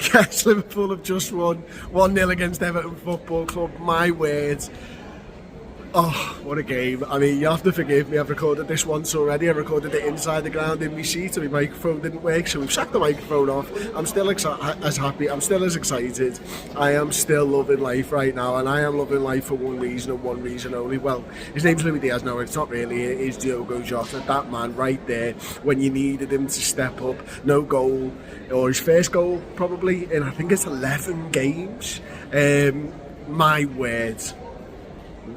Yes, Liverpool have just won 1-0 against Everton Football Club. My word. Oh, what a game. I mean, you have to forgive me, I've recorded this once already. I recorded it inside the ground in my seat and my microphone didn't work, so we've sacked the microphone off. I'm still as happy, I'm still as excited. I am still loving life right now, and I am loving life for one reason and one reason only. Well, his name's Luis Diaz, no, it's not really, it is Diogo Jota, that man right there when you needed him to step up. No goal, or his first goal probably, in I think it's 11 games. My word.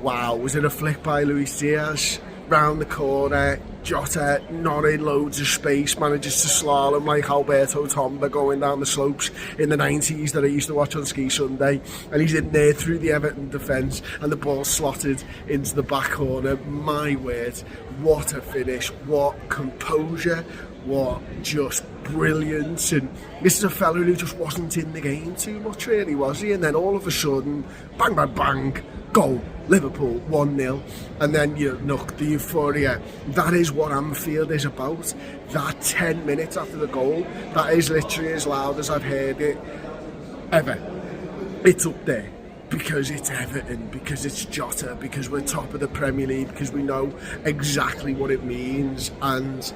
Wow, was it a flick by Luis Diaz? Round the corner, Jota not in loads of space, manages to slalom like Alberto Tomba going down the slopes in the 90s that I used to watch on Ski Sunday, and he's in there through the Everton defence and the ball slotted into the back corner. My word, what a finish, what composure, what just brilliance. And this is a fella who just wasn't in the game too much really, was he? And then all of a sudden, bang bang bang, goal, Liverpool 1-0, and then the euphoria. That is what Anfield is about. That 10 minutes after the goal, that is literally as loud as I've heard it ever. It's up there because it's Everton, because it's Jota, because we're top of the Premier League, because we know exactly what it means. And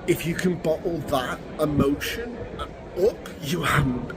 if you can bottle that emotion up,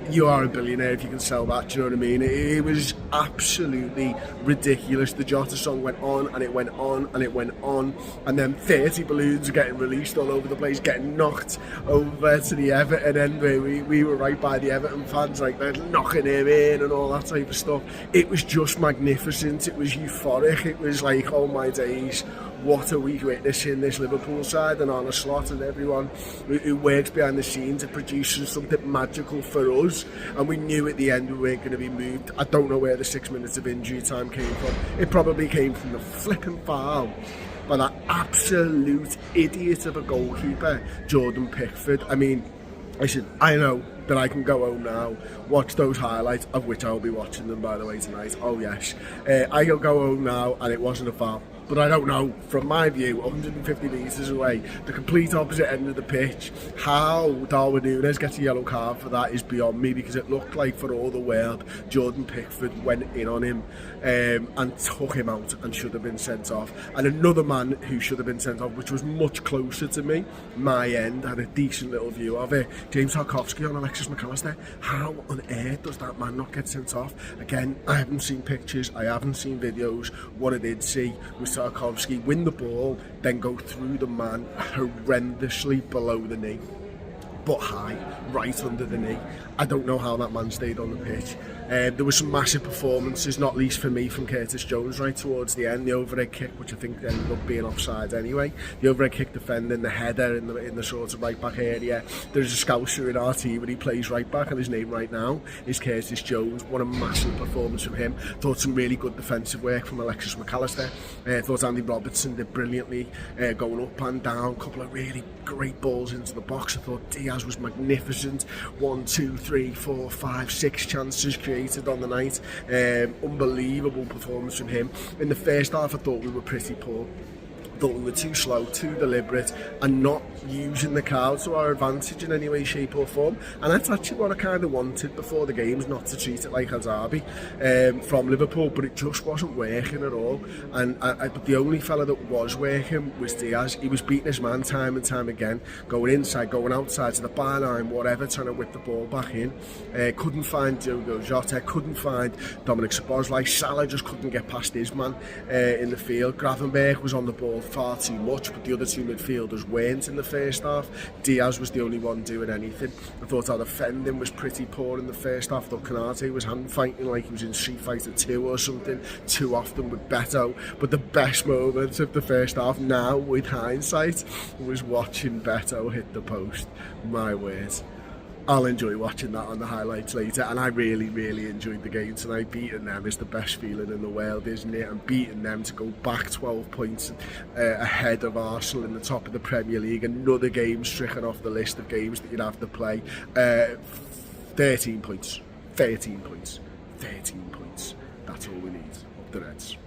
you are a billionaire if you can sell that. Do you know what I mean? It was absolutely ridiculous. The Jota song went on and it went on and it went on, and then 30 balloons are getting released all over the place, getting knocked over to the Everton end where we were right by the Everton fans, like they're knocking him in and all that type of stuff. It was just magnificent. It was euphoric. It was like, oh my days, what are we witnessing? This Liverpool side and Arne Slot and everyone who works behind the scenes are producing something magical for us, and we knew at the end we weren't going to be moved. I don't know where the 6 minutes of injury time came from. It probably came from the flipping foul by that absolute idiot of a goalkeeper, Jordan Pickford. I mean, listen, I know that I can go home now, watch those highlights, of which I'll be watching them by the way tonight. Oh yes, I can go home now and it wasn't a foul. But I don't know, from my view, 150 metres away, the complete opposite end of the pitch, how Darwin Núñez gets a yellow card for that is beyond me, because it looked like for all the world Jordan Pickford went in on him and took him out and should have been sent off. And another man who should have been sent off, which was much closer to me, my end, had a decent little view of it, James Tarkowski on Alexis McAllister. How on earth does that man not get sent off? Again, I haven't seen pictures, I haven't seen videos. What I did see was Tarkowski win the ball, then go through the man horrendously below the knee, but high, right under the knee. I don't know how that man stayed on the pitch. There were some massive performances, not least for me, from Curtis Jones right towards the end. The overhead kick, which I think ended up being offside anyway. The overhead kick defending, the header in the sort of right back area. There's a Scouser in our team and he plays right back, and his name right now is Curtis Jones. What a massive performance from him. Thought some really good defensive work from Alexis McAllister. Thought Andy Robertson did brilliantly, going up and down. A couple of really great balls into the box. I thought Diaz was magnificent. 1, 2, 3, 4, 5, 6 chances created on the night. Unbelievable performance from him. In the first half I thought we were pretty poor. I thought we were too slow, too deliberate, and not using the crowd to our advantage in any way, shape or form. And that's actually what I kind of wanted before the games, not to treat it like a derby from Liverpool, but it just wasn't working at all. And but the only fella that was working was Diaz. He was beating his man time and time again, going inside, going outside to the byline, whatever, trying to whip the ball back in. Couldn't find Diogo Jota, couldn't find Dominic Szoboszlai. Salah just couldn't get past his man in the field. Gravenberch was on the ball far too much, but the other two midfielders weren't in the first half. Diaz was the only one doing anything. I thought our defending was pretty poor in the first half. I thought Konate was hand fighting like he was in Street Fighter 2 or something too often with Beto. But the best moment of the first half now, with hindsight, was watching Beto hit the post. My word. I'll enjoy watching that on the highlights later, and I really enjoyed the game tonight. Beating them is the best feeling in the world, isn't it? And beating them to go back 12 points ahead of Arsenal in the top of the Premier League, another game stricken off the list of games that you'd have to play. 13 points, 13 points, 13 points. That's all we need. Up the Reds.